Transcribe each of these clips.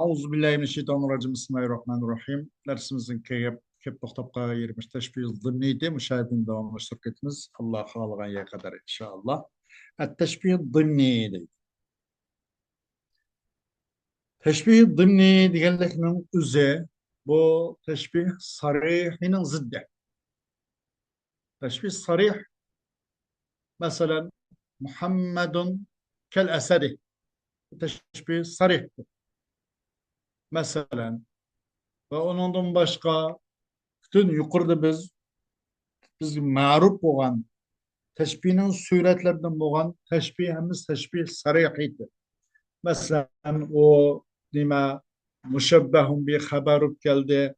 Euzubillahimineşşeytanirracim. Bismillahirrahmanirrahim. Dersimizin kep toxtapqa 20 teşbih zımniydi. Müşahidin devamlı şirketimiz. Allah halığan ya kadar inşallah. Teşbih zımniydi. Teşbih zımni degenlikinin üzü bu teşbih sarihinin ziddi. Teşbih sarih mesela Muhammedun kel esedi. Teşbih sarih. Mesela ve ondan başka bütün yukarıda biz ma'ruf olan teşbihinin suretlerinden olan teşbihimiz teşbih sarihiydi. Mesela o nima müşebbehun bir haberuk geldi.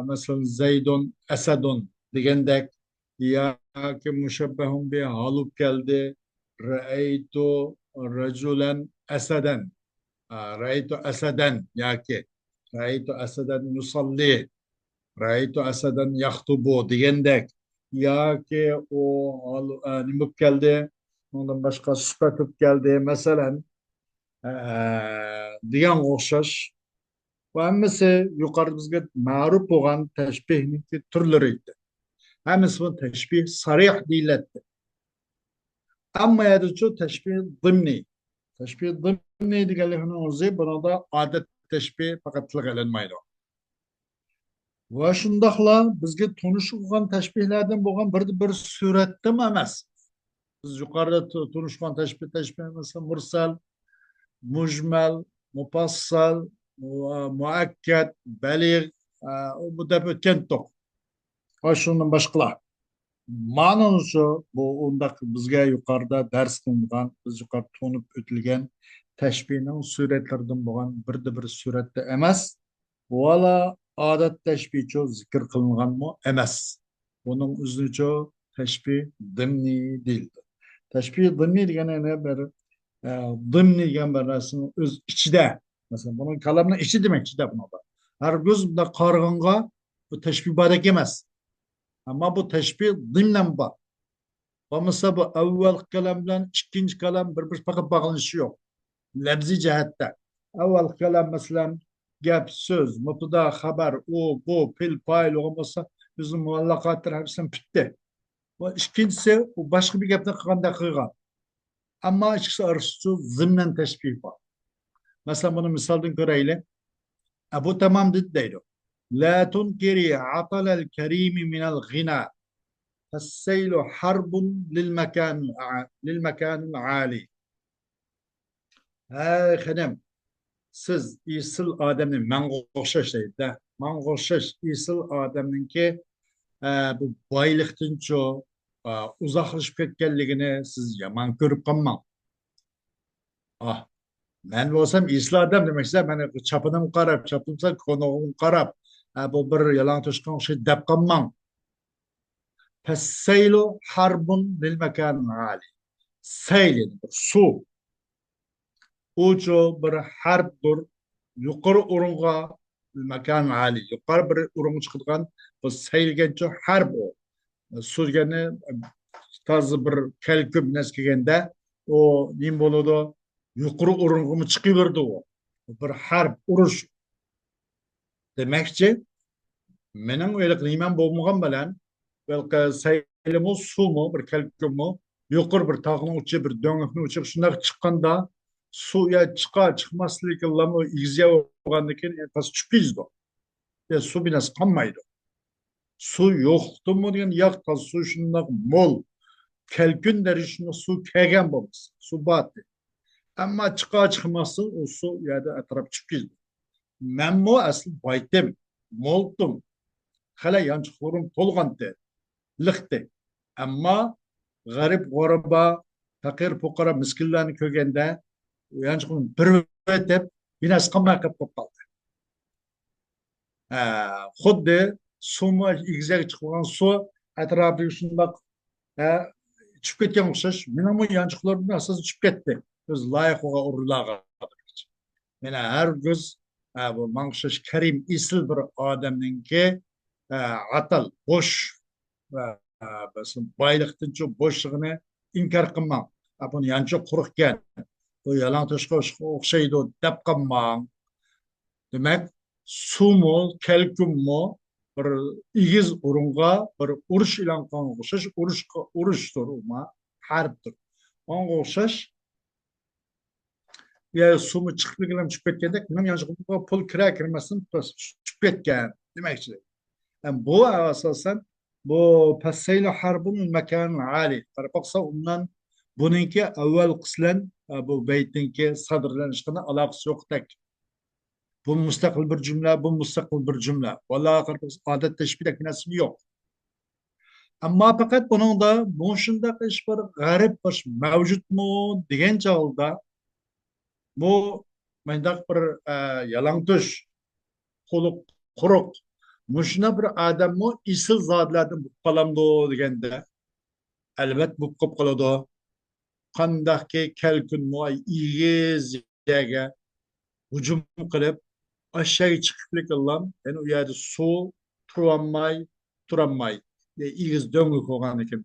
Mesela Zeydun Esedun degendek ya ki müşebbehun bir haluk geldi. Re'eytu raculen eseden. Re'eytu eseden ya ki Re'eytu eseden yusalli. Raitu asadan yaktubu degendek ya ki nimuk geldi ondan başka süpetip geldi mesela degan o'xshash va hammasi yuqorida bizga ma'ruf bo'lgan tashbihning turlari edi. Hammasi bu tashbih sarih deyiladi. Ammo yadichu tashbih dimniy. Tashbih dimniy deganlikning o'zi bunida odat tashbih faqat tilga ilinmaydi. Va shundoqla bizga tonish bo'lgan tashbihlardan bo'lgan bir suratda emas. Biz yuqorida tunishgan tashbih mesela mursal, mujmal, mufassal, muakkad, baligh bu deb o'tgandik. Va shundan boshqalar. Ma'nosi shu, bu undaq bizga yuqorida dars qilingan, biz yuqorida tonib o'tilgan tashbihning suratlaridan bo'lgan bir suratda emas. Valla adet teşbihço zikir kılınan mı? Emez. Bunun üzücü teşbih dimni değildir. Teşbih dimni degene ne bir dimni degen bir narsanın öz içide. Mesela bunun kalamının içi demek içide buna da. Her göz da kargınga bu teşbih barek emez. Ama bu teşbih dimlen var. Ve mesela bu evvel kalemle ikinci kalem bir fakat bağlanışı yok. Lebzi cihette. Evvel kalem mesela gap, söz, mutada, haber, o, bu, pil, payl olmasa bizim muallakatlar hepsinin bitti. Bu ikincisi bu başka bir gapta kılganda kılgan. Ama ikisi arasında zımnen teşbih var. Mesela bunu misalden göreyle. Bu tamam dedi. La tunkiri atalel kerimi minel gina. Fesseylu harbun lil mekanil ali. Hey hanım. Siz isil adamın mang'o'xshash deydi. Mang'o'xshash isil adamninki bu boylikdancho uzoqlashib ketganligini siz yomon ko'rib qolmang. Ah, men bo'lsam isil odam demaksa, mana chapinim qarab, chapimsa konog'im qarab, bu bir yalang to'shqan o'xshaydi deb qolmang. Fassaylu harbun lil makanil ali. Sayl suv. Ucu bir harpdir. Yuqori o'ringa makan ali. Yuqori bir o'ringa chiqadigan bu saylgancha harp o. So'zgani ta'zi bir kalkub nas kelganda o nim bo'ladi? Yuqori o'ringa chiqaverdi o. Bir harp urush. Demakchi, mening o'ylab qilgan bo'lmagan bilan balki saylimi suvmi bir kalkubmi yuqori bir tog'ning uchi bir do'ngakning uchi shunday chiqqanda suya çıkmaslık yıllamı izye olgandan keyin tas çıkıydı. Su biraz kanmaydı. Su yoktu mu diyen yak tas su şundak mol. Kelkün deri şunda su kegen babası. Su battı. Ama çıkması o su ya da etraf çıkıydı. Ben mu asıl baydım. Moldum. Hala yançıklarım tolgandı. Lıktı. Ama garip gorba fakir fukara miskillerini kögende yanlış bir deb binas qilmay qolib qoldi. Xuddi suvni ig'zaga chiqqan suv atrofiga shundoq chiqib ketgan o'xshash. Meni bu yanchiqlardan asosan chiqib ketdi. Biz loyihaga urilag'a. Mana har göz bu mang'shash karim isil bir odamninki atal bo'sh va boylikdan bo'shlig'ini inkor qilmang. Buni yanchi quruqgan bu yalan toshga o'xshaydi deb qolmang. Demek sumo kelkummo bir igiz urunga bir urush ilan qilganga o'xshash urushdir uma harbdir. Onga o'xshash ya sumu chiqligilam tushib ketganda men yanlış pul kira kirmasin tushib ketgan demakchi. Yani bu asosan bu Passaylo harbinin mekanı ali. Qarabaqsa undan bununki avval qislan bu baytinki sadrlanishini aloqasi yo'qdek. Bu müstakil bir cümle, bu müstakil bir cümle. Vallahi adet teşbih nasıl yok. Ama fakat bunun da bu şunda iş bir garip bir mevcut mu diyen çağılda bu mendak bir yalan tuş, kuluk, kuruk. Muşuna bir adam mı isil zadlardan bu kalamdı diyende elbet bu kop kaladı. Kandaki kelkün mu iyi ziyage hücum kılıp aşağı çıkıp Allah'ım yani o yerde su turanmay iyiz döngü koygan ekan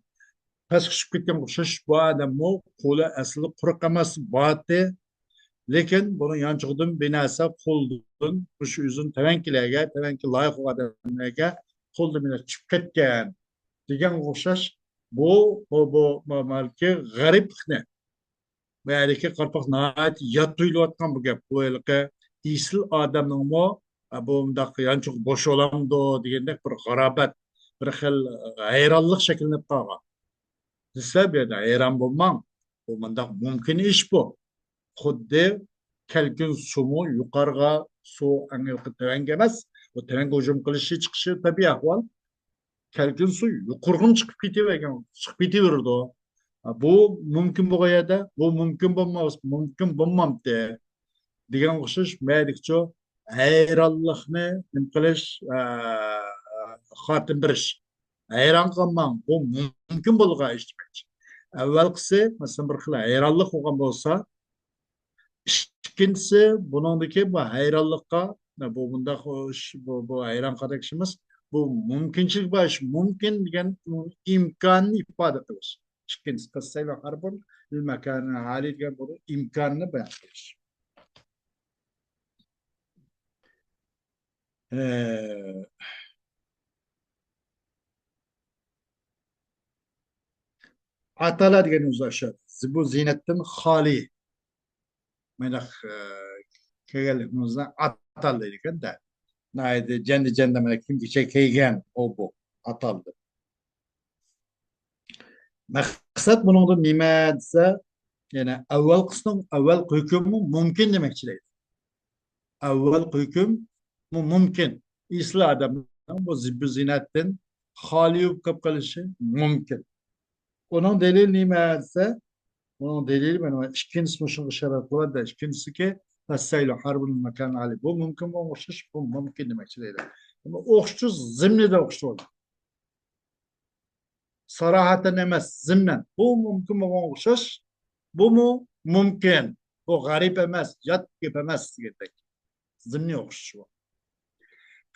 past tushib ketgan o'xshash bu odamni qo'li asli quruq emas boti lekin buni yanchug'dan binasa qo'ldan shu uzun tavanki loyiq odamlarga qo'lda mina tushib ketgan degan o'xshash bu malki g'arib Belki qarpaq nəhayət yad duyulayotgan bu gap. Bu elki isil adamның mo bu undaq yançıq boş olamdı degендek bir g'arabət, bir xil hayranlıq şəkillenib qalğan. Sizə bir də hayran bolmang. Bu mundaq mümkün iş bu. Xuddi kelkin sumu yuqarıga su anılqı tövenge emas. Bu tövenge hücum qilishi chiqishi tabiiy ahvol. Kelkin su yuqurg'un chiqib ketaverdi o. Bu mümkün bu gayada, bu mümkün bulmamdı. Diyen kuşuş, medikço, hayranlıqni nim qilish, xotinirish. Hayran qolmang, bu mümkün bo'lgan ish demak. Avvalgisi, masalan bir xil hayranlik bo'lgan bo'lsa, ikkinchisi buningdagi bu hayranlikqa, bu bunda bu hayran qadakishimiz, bu mümkünchilik bor ish, mümkün degan imkonni ifoda qilish. İkincisi Passaylo harbin mekanı hali degan bu imkonini bayon qilish. Atalar degan o'zlashadi. Bu ziynatdan xoli. Mana kelganligimizda atal deydi ekanda. Naydi janda mana kimga kelgan o bu ataldi. Maqsad buningda nima desa, yani avval qismning avval hukmi mumkin demakchilaydi. Avval hukm mumkin. Isli odamning bu ziynatdan xoli bo'lib qolishi mumkin. Onun delili nima desa, onun delili mana ikkinchisi shunga ishorat qiladi. Ikkinchisi Passaylo harbin makan ali. Bu mumkin bu o'xshash, bu mumkin demakchilaydi. Ama o'xshash zimnida o'xshash. Sarahaten emas, zimnen. Bu mümkün mu o'xshash? Bu mu mümkün? Bu garip emas, yat gap emas dedik. Zimni o'xshash bu.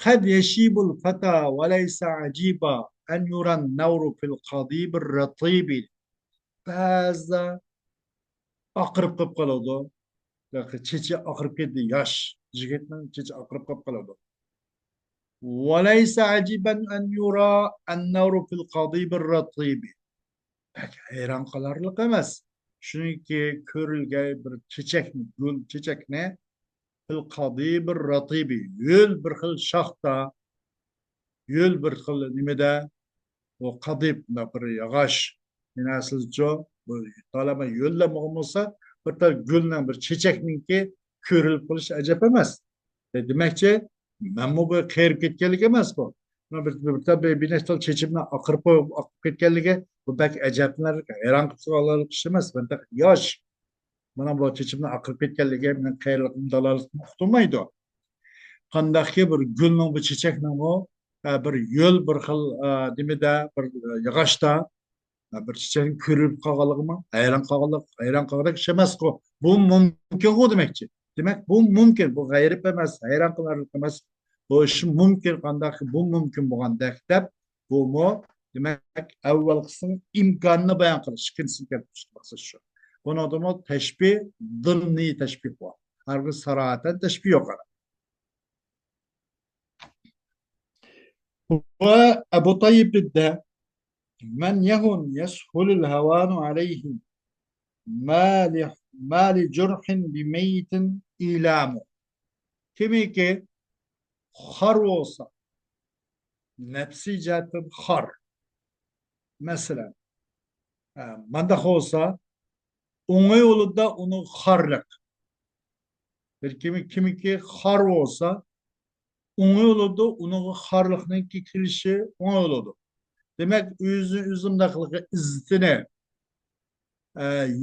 قد يشيب الفتى وليس عجيبا أن يرى النور في القضيب الرطيب. Bazı aqırıb qolib qoladi. Chechi aqırıb ketdi, yosh yigitning chechi aqırıb qolib qoladi. وليس عجيبا أن يرى النور في القضيب الرطيب. Hayran qolarliq emas. Chunki ko'rilgan bir chechakni, gul chechakni fil qadib ratibi yo'l bir xil shoxda, yo'l bir xil nimada o qadib bir yog'och minasizcho bu talaba yo'llamog'i bo'lsa bir tal gulning bir chechakninki ko'rilib qolish ajab emas. Demakchi mana bu qayerib ketganligi emas bu. Bir nechta chechimni oqirib ketganligi bu bak ajablar hayron qilib emas. Yosh mana bu chechimni oqirib ketganligi men qayerlikni dalolatni uqtirmaydi. Qandaqki bir gulning bu chechakning bir yo'l bir xil nimada bir yog'ochda bir chechakni ko'rib qolganligimi hayron qolgan ish emas ku. Bu mumkin ku demakchi. Demak bu mumkin, bu g'ayrib emas, hayron qolarlik emas. Bu ish mumkin, qandaqki bu mumkin bo'lgandek deb bu mu demak avval qism imkonini bayon qilish, ikkinchisi gap shu. Bunun adı teşbih, zımni teşbih var. Harbi sarahaten teşbih yok. Ve Ebu Tayyip de men yehun yeshulul havanu aleyhi mali cürhin bi meyitin ilamu. Kimi ki har olsa, nefsi cihetten har. Mesela, mandak olsa, onun yolunda onu harlık. Bir kimi ki har olsa, onun yolunda onun harlıkının kilişi onun yolunda. Demek üzümdakılığı izdine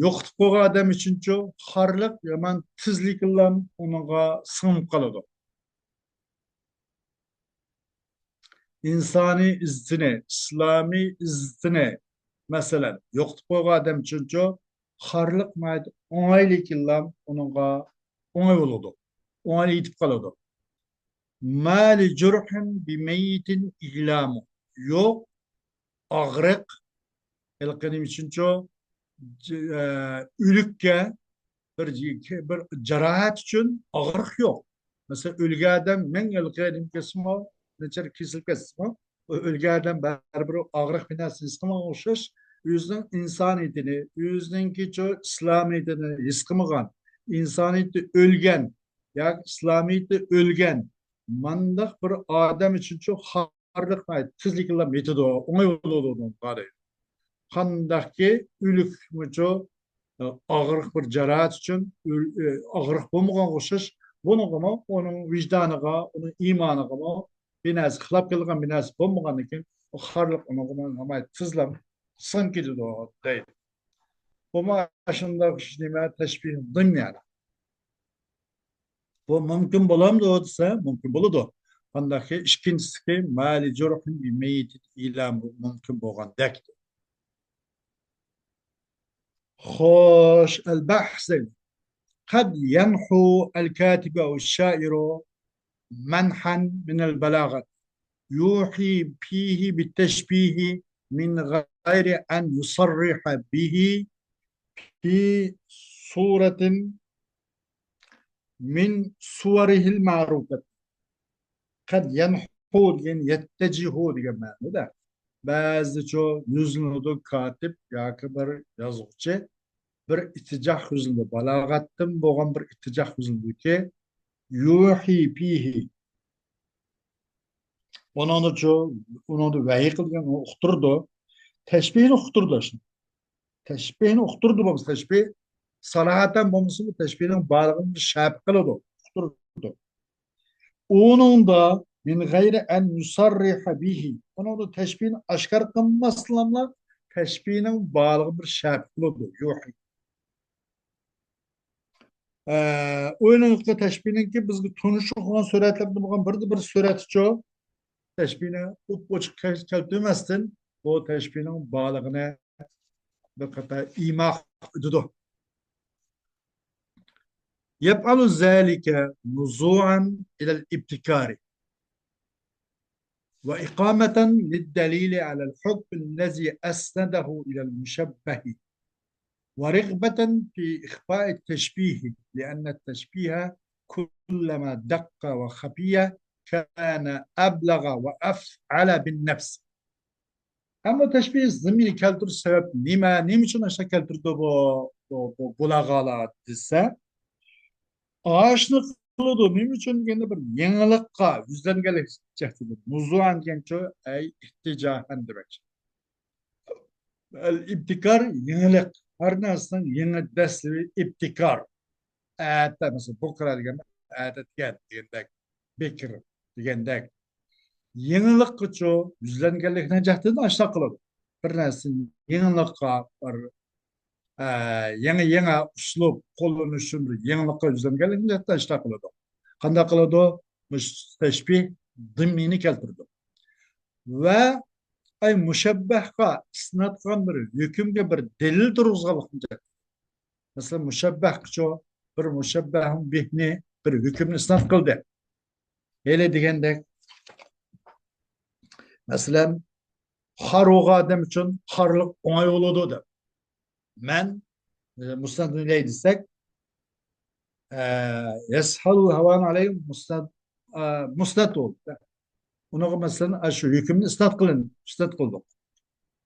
yo'qitib qo'ygan odam uchunchi xorliq yomon tezlik bilan unga singib qoladi. İnsani izdini, İslami izdini masalan yo'qitib qo'ygan odam uchunchi xorliq o'ng'aylik bilan unga o'ng'ay bo'ladi. O'ng'ay yetib qoladi. Mali jurhin bi meyitin ilamu. Yo'q og'riq ilqinim uchunchi ülükке bir cerahat için ağırlık yok. Mesela ölge adam men ölgenin kesimi neçer kesil kesimi ölge adam baribir ağırlık binasını iskima oluşuş yüzden insaniyetini yüzden ki çok İslamiyetini iskimagan insaniyeti ölgen ya İslamiyeti ölgen mandak bir adam için çok harlık tizlikle metodu ona yolu var. Kandaki ülük müco ağırlık bir cerahat için ağırlık bulmagan koşuş bunu ama onun vicdanıga, onun imanıga ama binası xilap kılgan binası bulmagan için o harlık onu ama tızlam sanki de o değil. Bu maaşında kişiliğime teşbih dım yani. Bu mümkün bulam da olsa mümkün buludu. Kandaki işkincisi mali jorhun bir meyitin ilan mümkün bulgan dekti. خوش البحث قد ينحو الكاتب أو الشاعر منحا من البلاغة يوحي فيه بالتشبيه من غير أن يصرح به في صورة من صوره المعروفة. قد ينحو يعني يتجه diye de bazı çoğu yüzünü katip ya bir yazıcı bir iticah yüzünde balagattım boğan bir iticah yüzünde ki yuhi pihi onu da vahiy kılgan uqturdu teşbihini uqturdu şimdi teşbihini uqturdu bu teşbih salahaten bu teşbihin bağlılığını şap kılıdı uqturdu onun da min gayri en yusarriha bihi onun da teşbihin aşkar kılmasınlar teşbihinin bağlılığı bir şap kılıdı yuhi o'yinlikda tashbihninki bizga tunishi qilgan suratlarda bo'lgan bir suratchi tashbihni ochiq keltirmasdan bu tashbihning borlig'ini bir qator iymoq edidu. يفعل ذلك نزوعا إلى الابتكار وإقامة للدليل على الحكم الذي أسنده إلى المشبه ورغبة في إخفاء التشبيه لأن التشبيه كلما دق وخفي كان أبلغ وأفعل بالنفس. أما تشبيه ضمن كالتر السبب نيمشون أشياء كالتر bu bulağalar dese ağaçlık kılıdı niçin gene bir yenilikka yüzden gelecektir. Muzuan genço ay ihticahen demek. El ibtikar yenilik. Her nasıl yeni desli ibtikar. Hatta mesela bukra degan adat degandek bekir degandek yenilik qilchu yuzlanganlikni jahdini ashna qiladi bir narsa yenilikqa bir yangi uslub qo'llanishni yenilikqa yuzlanganlikni jahdini ashna qiladi qanday qiladi tashbih dimmini keltirdi va ay mushabbahga isnat qilgan bir hukmga bir dalil turg'izganlikni mesela mushabbah qilchu bir mushabbahun bihni bir hükümünü isnat kıldı. Öyle degende mesela har adam için harlık ona yoludu da. Men musnad ne desek yeshalu havan aleyhim musnad oldu. Ona mesela şu hükümünü istat kıldık.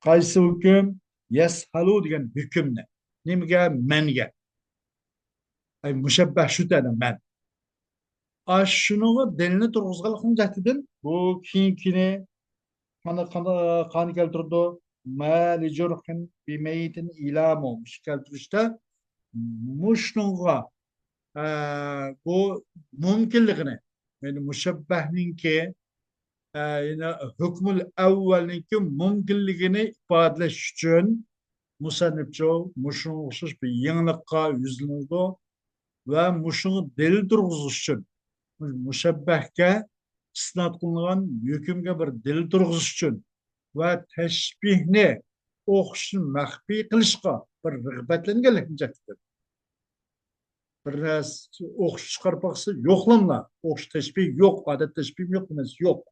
Qaysı hüküm? Yeshalu degan hükümne. Nimga menge. Ay müşebbeh şu tane men. Şunu delini turguzgalıqın jatidan bu kiyinkini qani keltirdi. Mali jurhin bi meyitin ilam olmuş keltirişte muşnunga bu mümkünlüğüne yani müşebbehninki yine hükmül evvelninki mümkünlüğünü ifadeleş için musannifçi muşun husus bir yenilikka yüzlenildi ve muşunu delil durguzuş için müşebbehke isnat kılınan hükümge bir delil durguzuş için ve teşbihni o'qishni maxfiy qilishga bir rag'batlanganlikdir. Biraz o'qish chiqarib boqsa yo'qlamla o'qish teşbih yo'q, odat teşbih yo'q emas, yo'q.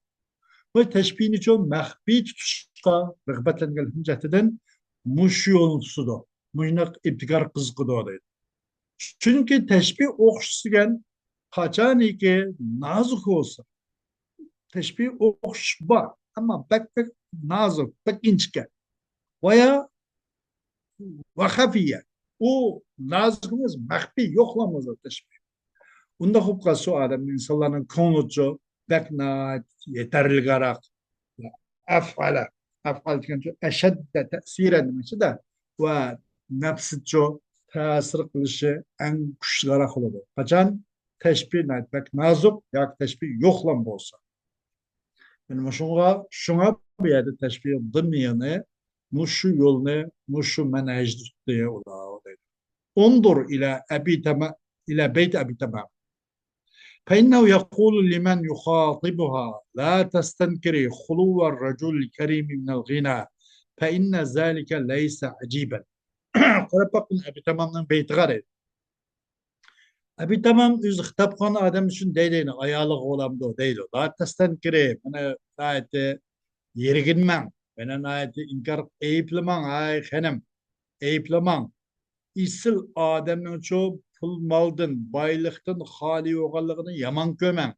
Bu teşbihni çok maxfiy tutishga rag'batlangan hujjatidan mush yo'lsida muynoq ibtikor qiziqidi deydi. Chunki teşbih o'qish degan qachoniki nozik bo'lsa, teşbih o'qish bor, ammo bak nozik, bak inchga va xafiya. U nozikimiz maxfiy yo'qlamaz teşbih. Unda hukka su adam insanların konucu bekna yeterligarak afala afal diye eşedde tesir etmesi de ve nefsitço tesir kılışı en güçlügarak olur. Kaçan teşbih etmek nazuk ya teşbih yoklam olsa. Yani şuna bir yerde teşbih dınmayanı muşu yolunu muşu menajdır diye ola. Ondur ile beyt Ebi Tamam. فإنه يقول لمن يخاطبها لا تستنكري خلو الرجل الكريم من الغنى فإن ذلك ليس عجيبا. Bakın Ebi Tamam'ın beyti garip. Ebi Tamam öz kitapxon adam için deydiğini ayalık olamdı o değil o. La testenkiri. Bana ayeti yeriginmem. Bana ayeti inkar eyiplemem. Ay hanım eyiplemem. İsil adamın çoğu pul maldan, baylıktan hali oğallığını yaman kömen.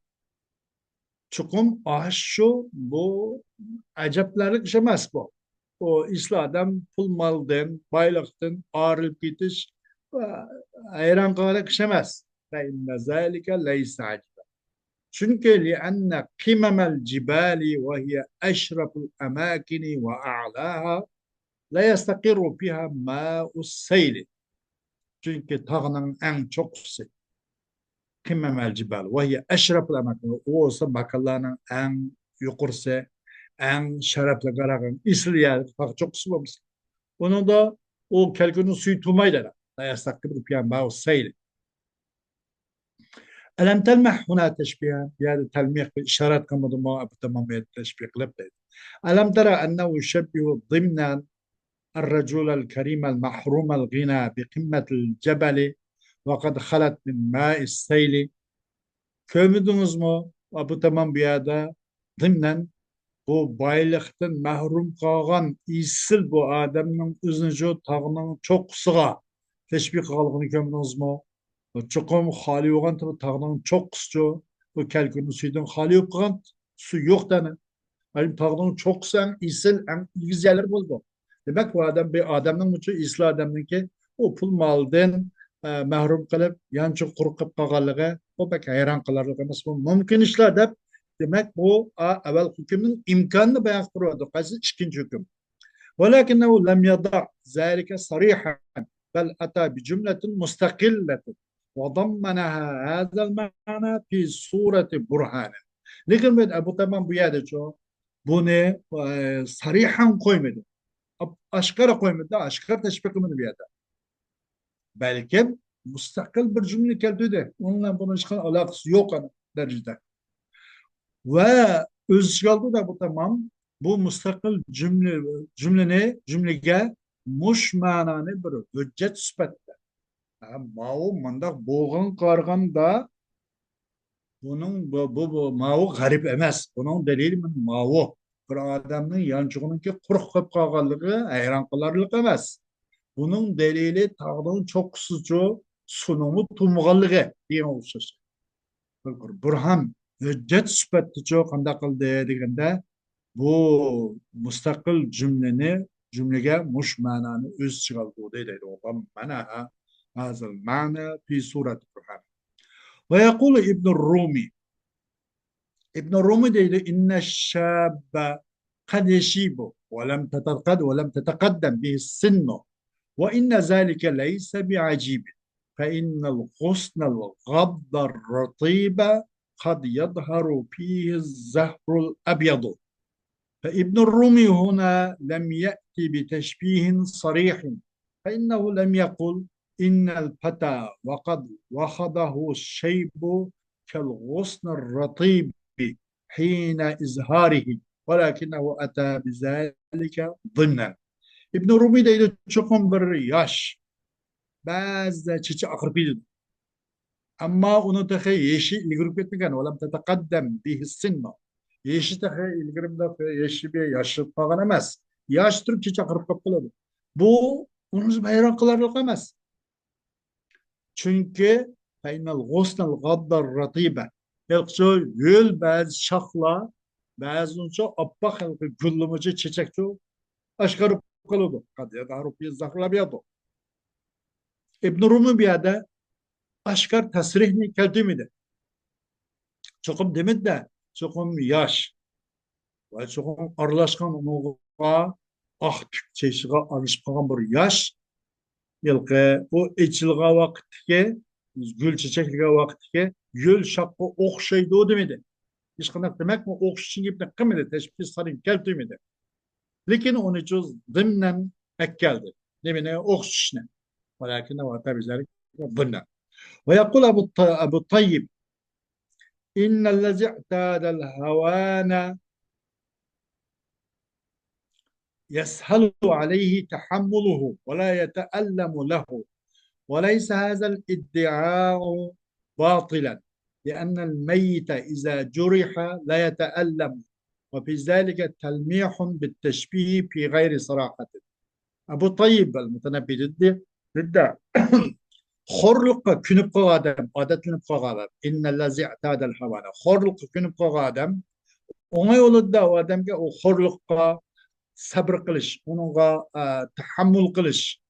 Çukum şu bu acaplarlık iş emas bu. O isli adam pul maldan, baylıktan ağırlıp gitiş ayran kalarak iş emas. Fe inne zâlike leysa aciba. Çünkü lianne qimamel cibali ve hiye eşraful emakini ve a'laha la yestakiru fiha ma'us seyli. Çünkü tağının en çoksu Kimmemel Cibal ve hiye eşraful emakini. O olsa makallarının en yukarısı, en şerefli kararın isli yer. Bak çok sıvımız. Onun da o kelkünün suyu tumayla. La yestakiru fiha ma'us seyli. ألم تلمح هنا تشبيها بهذا التلميح بالإشارات كما تمام التشبيه قلبت ألم ترى أنه يشبه ضمنا الرجل الكريم المحروم الغنى بقمة الجبل وقد خلت من ماء السيل Görmediniz mi? Bu tamam bir yerde dimnen bu baylıktan mahrum kalan isil bu adamın üzüncü tağının çok sığa teşbih kaldığını görmediniz mi? Çokum hali olan tabi tağının çok kısıcı bu kelkünün suyundan hali yok kalan su yok tane. Yani tağının çok kısa isil en güzeller buldu. Demek bu adam bir adamın uçu isli adamın ki o pul maldan mahrum kalıp yançı kurup kalgalığı o pek hayran kalarlığı nasıl mümkün işler de demek bu evvel hükümün imkanını beyan kuruyordu. Kaysı ikinci hüküm. ولكنه لم يضع ذلك صريحا بل أتى بجملة مستقلة وضمنها هذا المعنى في صورة برهان. Lekin ben Ebu Tamam bu yerde çok bunu sarihan koymadı. Aşkara koymadı. Aşkar teşbih kılmadı bir yerde. Belki müstakil bir cümle keldi. Onunla bunun hiç alakası yok derecede. Ve öz kaldı da bu tamam. Bu müstakil cümlege muş mananı bir hüccet süpette. Mao mandak boğun kargan da bunun bu mao garip emez. Bunun delili mao. Bir adamın yancığının ki kuruk kıp kalgalığı hayran kılarlık emez. Bunun delili tağının çok kısıcı sunumu tumğanlığı diye olsa. Burhan hüccet süpetli çok anda kıldı degende bu müstakil cümlege muş mananı öz çıgaldığı deydi. O mana هذا المعنى في سورة الرحمن ويقول ابن الرومي ابن الرومي deydi إن الشاب قد يشيب ولم تتقدم به السن وإن ذلك ليس بعجيب فإن الغصن الغض الرطيب قد يظهر فيه الزهر الأبيض فابن الرومي هنا لم يأتي بتشبيه صريح فإنه لم يقل إن الفتى وقد وخضه الشيب كالغصن الرطيب حين إزهاره ولكنه أتى بذلك ضمنا ابن الرومي deydi çokum bir yaş bazı çiçi akırpıydı ama onu da yeşi ilgirip etmegen olam tetakaddem bihi sinna yeşi de ilgirimde yeşi bir yaşı falan emez yaştır çiçi akırıp kapıladı bu onun hayran kılarlık emez çünkü faynal gusnal gaddar ratibe yoksa yül bazı şakla bazı unca appak güllümücü çiçekçi aşkarıp kalıdı. Kad yadharu fi zahra biyadu. İbn Rumi bir yerde aşkar tasrihni keltimidi. Çokum demedi de çokum yaş ve çokum arlaşkan onuğa ah çeşiğe alışkan bir yaş yılgı o içilga vakitke gül çiçekliğe vakitke gül şapka okşaydı o demedi. Hiç kanat demek mi okşayın gibi de kımede teşbih sarayım keltimidi. Lekin onu cüz zımnen ekkeldi. Demine okşayın. ولكنه أتى بذلك ضمنا ويقول أبو الطيب إن الذي اعتاد الهوان يسهل عليه تحمله ولا يتألم له وليس هذا الادعاء باطلا لأن الميت إذا جرح لا يتألم وفي ذلك تلميح بالتشبيه في غير صراحة أبو الطيب المتنبي ضد Horlukka künüp koy adam, adetlenip koy adam. İnnellezi i'tadel havana. Horlukka künüp koy adam. Ona yolu da o adamga o horlukka sabır kılış, onunla tahammül kılış,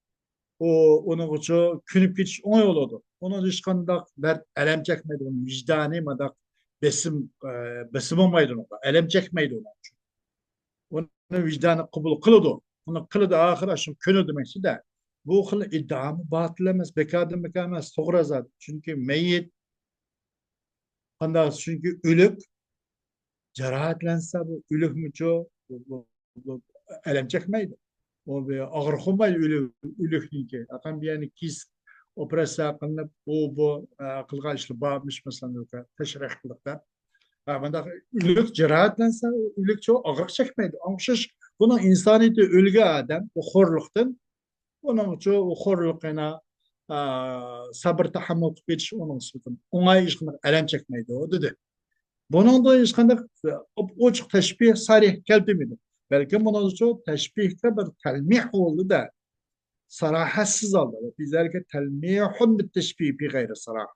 onun için künüp gidiş ona yoludur. Onun dışında dert elem çekmedi, onun vicdanı madak besim olmaydı ona, elem çekmeydi ona. Onun vicdanı kabul kılıdı. Onu kılıdı ahir aşım künü demekse de bu hıl iddiamı batıl emez, bekadım bekamaz, toğra zat. Çünkü meyyit, çünkü ülük, cerahatlense bu ülük müço, elem çekmeydi. O bir ağır olmaydı ülük ninki. Akan bir yani kis operasyon kılınıp, bu kılga işli bağırmış mesela, teşrih kılıkta. Ama ülük cerahatlense, ülük çok ağır çekmeydi. Anlaşış, bunun insaniyeti ülge adam, o horluktan, onun için o horlukuna sabır tahammül kıpiş onun için. Ona işkinde elem çekmeydi o dedi. Bunun da işkinde o çok teşbih sarih kelbimidi. Belki bunun için teşbihte bir telmih oldu da sarahatsız oldu. Bizlerke telmihun bir teşbih bir gayri sarah.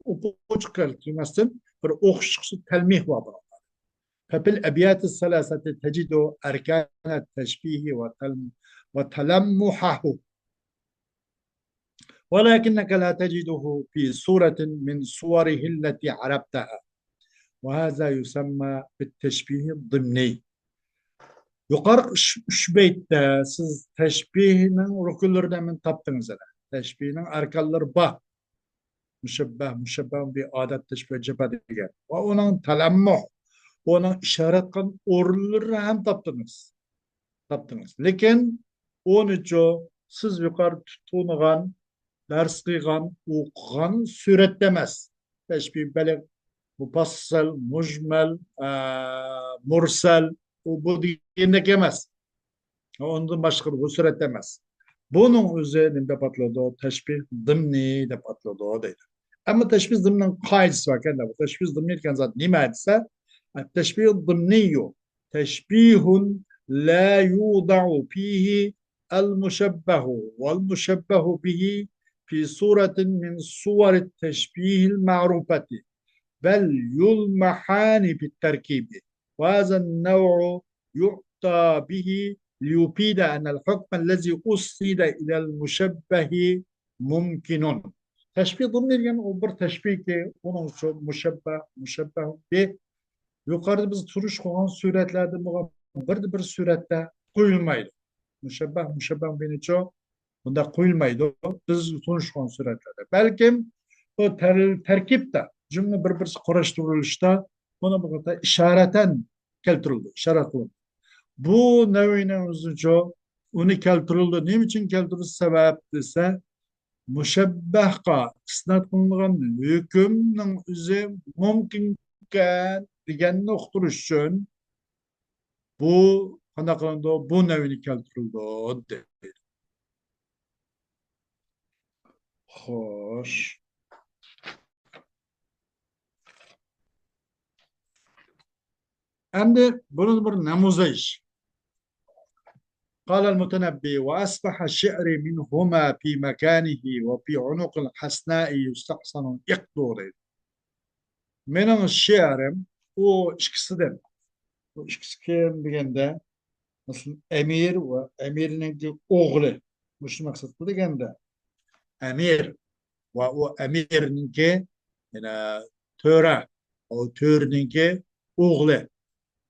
O çok kelimesinden bir okşuksu telmih var. ففي الأبيات الثلاثة تجد أركان التشبيه وتلمحه ولكنك لا تجده في صورة من صوره التي عرفتها وهذا يسمى بالتشبيه الضمني yukarı üç beytte siz teşbihinin rüküllerden min taptınız. Teşbihinin arkaları bah. Müşebbeh bir adet teşbih cephe diye. Ve onun telemmuh, onun işaret kan orulları hem taptınız. Lekin onun için siz yukarı tutunulan, ders kıygan, okugan suretlemez. Teşbih belek, mufassal, mujmel, mursal, bu diyende gemez. Ondan başka bu suretlemez. Bunun üzerinde patladı o teşbih zımni de patladı o değil. Ama teşbih zımnın kaidesi var kendi. Teşbih zımniyken zaten nimetse teşbih zımniyo. Teşbihun la yuda'u fihi المشبه والمشبه به في صورة من صور التشبيه المعروفة، بل يلمحان بالتركيب. وهذا النوع يعطى به ليفيد أن الحكم الذي أسند إلى المشبه ممكن. تشبيه ضمني يعني وبر تشبيه ki onun için müşebbeh de yukarıda biz turuş koyan suretlerde bir surette koyulmaydı. Müşebbeh beni çok bunda koyulmaydı. Biz turuş koyan suretlerde. Belki o terkip de cümle bir kuruşturuluşta buna bu kadar işareten keltirildi. İşaret kılındı. Bu nevine uzunca onu keltirildi. Ne için keltirildi sebep ise müşebbehka isnat kılınan hükümün üzü mümkünken digenini uqturish uchun bu qanday qilindi bu nevini keltirildi deydi. Xo'sh. Endi buni bir namuzaj. قال المتنبي وأصبح الشعر منهما في مكانه وفي عنق الحسناء يستحسن إقداره. Mening she'rim o ikkisidir. Bu ikkisi kim deganda masalan Emir ve Emirning o'g'li. Mush maqsadda deganda Emir ve o Emirninki yana töre o töreninki o'g'li.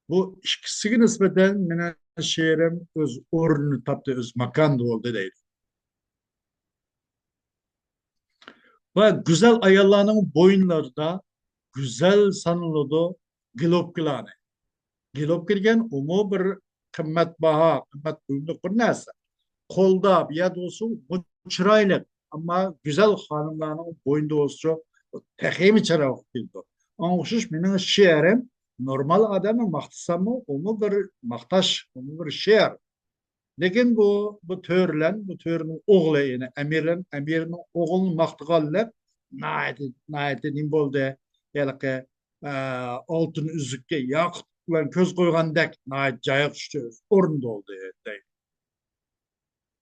Bu ikkisiga nisbatan meni she'rim o'z o'rnini topdi, o'z makonida bo'ldi deydi. Ve güzel ayollarning bo'yinlarida güzel sanıldı globkilarni. Gilob kirgan umu bir qimmatbaho, qimmat buyumli bir narsa. Qo'lda bir yad olsun bu chiroyli, ammo güzel xonimlarning bo'yinda olsa taximi chiroq keldi. Ona o'xshash mening she'rim normal odamni maqtasammi, uni bir maqtash, uni bir she'r. Lekin bu törening o'g'li, ya'ni amirning o'g'lini maqtaganlar nayati nim bo'ldi. Yalaqi oltin uzukka yoqut bilan ko'z qo'ygandek nayat joyi tushdi, o'rinda oldi deydi.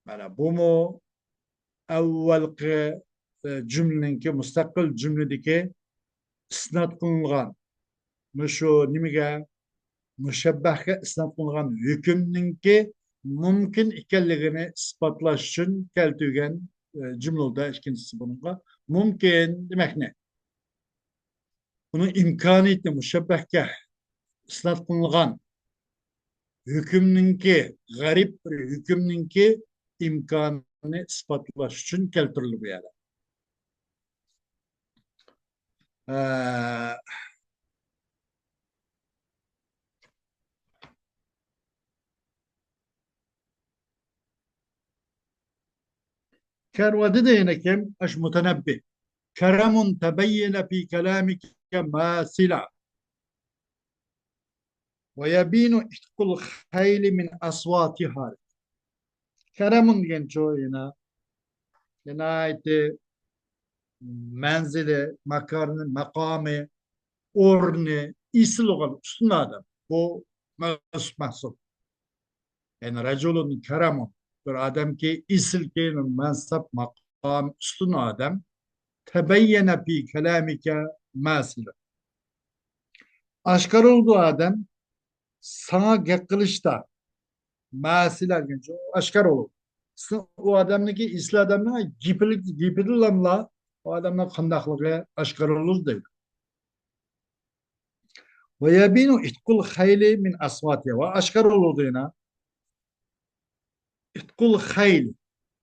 Mana bumi avvalgi jumlaningki mustaqil jumladagi isnod qilingan shu nimaga mushabbahga isnod qilingan hukmningki mumkin ekanligini isbotlash uchun keltirgan jumlada ikkinchisi bunga mumkin demak ne? Bunun imkoniyati mushabbahga isnod qilingan hükümninki garip bir hükümninki imkanını ispatlaş için keltirildi bu yere. Kervadi de yine kim? Aş mutenebbi. Keremun tebeyyene fi kelamike masila. Ve yebinu ihtikul khayli min aswatiha. Keremun diyen çoğu yine ait menzili, makarını, makamı, orni, isil olan üstün adam. Bu mahsul. Yani raculun keremun. Bir adam ki isil ki mensap, makam, üstün adam. Tebeyyene fi kelamike masile. Aşkar olduğu adam sana gek kılıçta masile genç aşkar olur. O adamdaki isli adamına gipidilamla o adamla kandaklığı aşkar olur değil. Ve yebinu itkul hayli min asvatiye ve aşkar olduğuna itkul hayli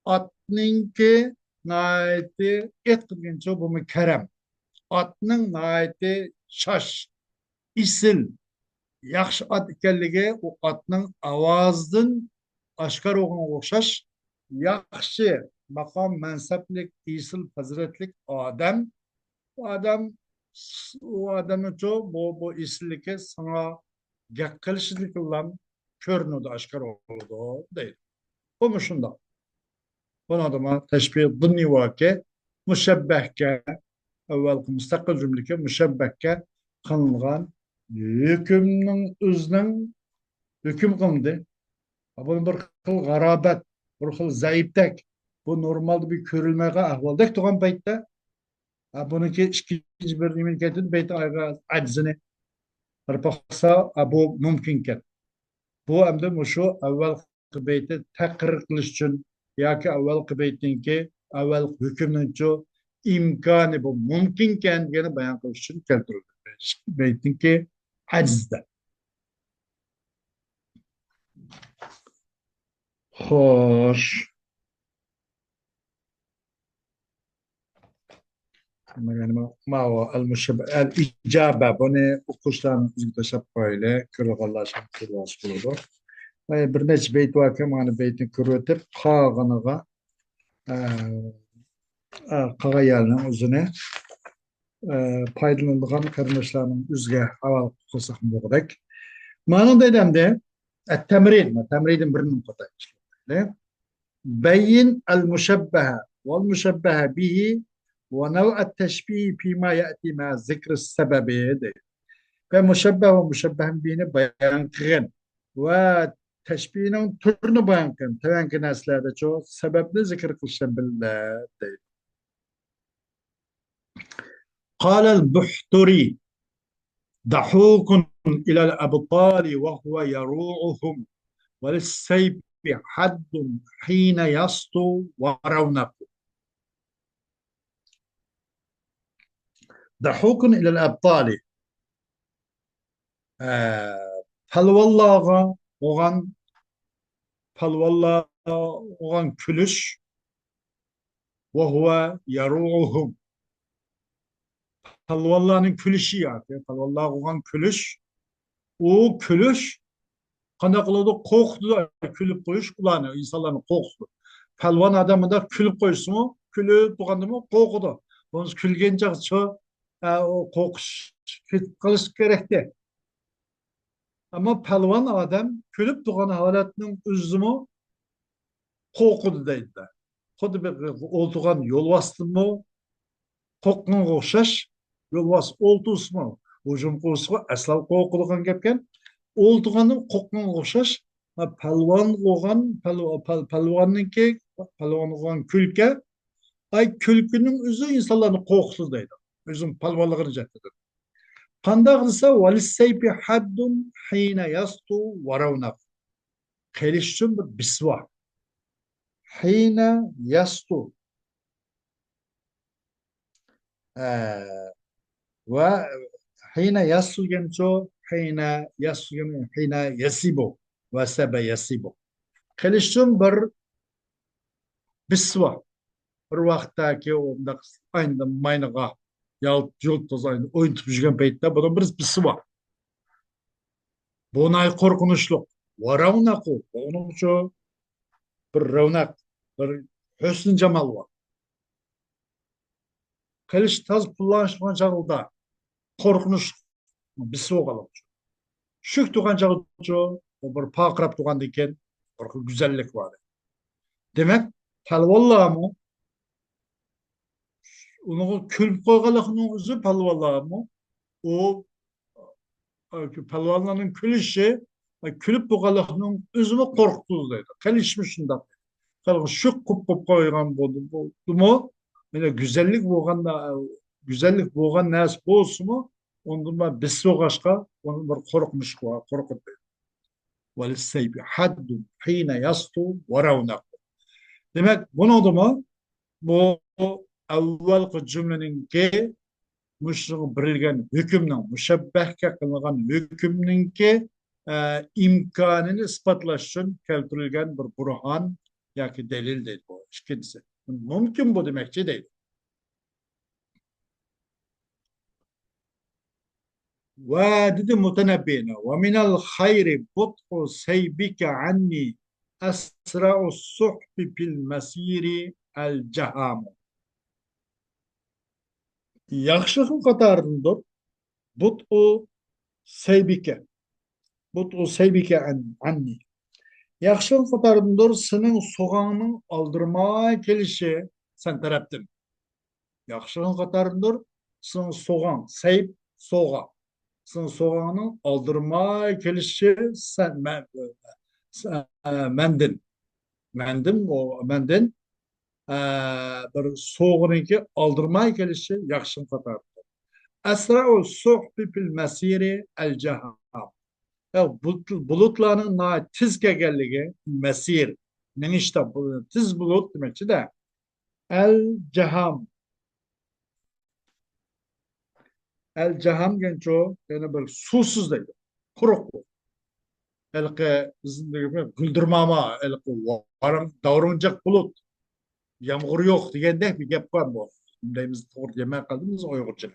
atninki naiti etkince bu mu kerem atның naiti şaş isil yaxshi at ekanligi u atning ovozdan oshkor o'g'ini o'xshash yaxshi maqom mansablik isil fazilatlik odam u odam uchun bu isilligi sana gap qilishlik bilan ko'rinadi oshkor bo'ladi deydi. Bu shundoq. Buni odamlar tashbih bunniy voqea mushabbahga avvalgi mustaqil jumlaga mushabbahga qilingan hükümün özünün hüküm kılındı. Bunun bir kıl garabet bir xil zaiftek. Bu normalde bir körülmege ahvaldek tuğan paytda. Bununki ikinci bir memleketin beyti ayga aczini arpaqsa bu mümkünken. Bu hem şu evvel beyti takrir kılış için ki evvel beytinki evvel hükümünün imkanı bu mümkünken gene bayan kılış için keltirildi. Beytinki acizde. Hoş. Yani ma o el-icabə bunu oquşlarının üzgüdə böyle kırılğanlaşan kırılğaş bulunur. Ve bir neçə beyt var ki, yani beytin kürütüp qağınığa qağa yerinin üzüne paydalanılan kırmışlarının üzge aval qılsaq buğdak. Manın dedemde temridin birinin qatayı. بين المشبه والمشبه به ونوع التشبيه فيما يأتي مع ذكر السبب ده. فمشبه ومشبه به بيان كغن وتشبيهنا ترن بيان كن تبان كن أصلا ده شو سبب ذكر كل بالله. قال البحتري ضحوك إلى الأبطال وهو يروعهم وللسيف حد حين يسطو ورونق. ضحوك إلى الأبطال palvallağa oğan külüş ve huve yaruhum. Palvallağın külüşü yani. Palvallağa oğan külüş. O külüş kanaklıda koktu da külüp koyuş kullanıyor. İnsanların koktu. Palvan adamı da külüp koysun mu? Külü tuğandı mı? Kokudu. Onun külgence o kokuş kılış gerekti. Ama palvan adam külüp tuğan halatının üzümü kokudu deydi. Kodu bir oltuğan yol bastın mı? Kokun koşaş, yol bas oltuğus mu? Ucum koşu asla kokuluğun gepken. Oltuğanın kokun koşaş, palvan koğan, palvanınki, palvan koğan külke, ay külkünün üzü insanların kokusuz deydi. Üzüm palvanlığını cehdedir. Kandağlısa valisseypi haddun hine yastu varavnak. Kelişçüm bir bisva. Hine yastu. وحين يسجن حين يسيبه وسب يسيبه خليشتم بر بسوا bir vaqtdaki onda aynı maynağa yol tozayını oynatып жүрген paytda bunun bir bisi var. Bunay korkunçluk. Varavnaku. Onun şu bir ravnak, bir hüsn cemal var. Kılıç taz kullanışman çağılda korkunç bisi oğalım. Şük tuğan çağıldı. O bir pakrap tuğan diken bir güzellik var. Demek palvallağı mı? Onu külp koygalığının üzü palvallağı mı? O palvalların külüşü külüp koygalığının üzümü korktuğu dedi. Kalışmışında. Kalın şük kup koygan buldu mu? Yine güzellik boğan nasip olsun mu? Ondan da besi oğaşka onun bir korkmuş var. Korkut dedi. Velisseybi haddun hine yastu varavnak. Demek bunu da mı? Bu evvelki cümlenin ki müşrik birilgen hükümden müşebbehke kılıngan hükümnin ki imkanını ispatlaş için keltirilgen bir burhan yaki delil değil bu. İkincisi. Mümkün bu demekçi değil. Ve dedi mutenebbine ve minel hayri but'u seybike anni esra'u suhbi fil mesiri el cehamu. Yaxşılığın qatarındır. But'u seybike. But'u seybike anni. Yaxşılığın qatarındır. Senin soğanın aldırmaya gelişi sen taraftin. Yaxşılığın qatarındır. Senin soğan, seyb, soğa. Senin soğanın aldırmaya gelişi sen mendin. menden bir soğuğunki aldırmay gelişi yakşın katar. Esra'u suhbi fil mesiri el ceham. Ya bulutların na tiz geldiği mesir. Ne işte bu tiz bulut demekçi de el ceham. El ceham genço yani böyle susuz değil. Kuruk bu. Elke bizim gibi güldürmama elke varım davranacak bulut. Yağmur yok degende bir gap var bu. Deyimiz doğru yemek kaldığımız Uygurca.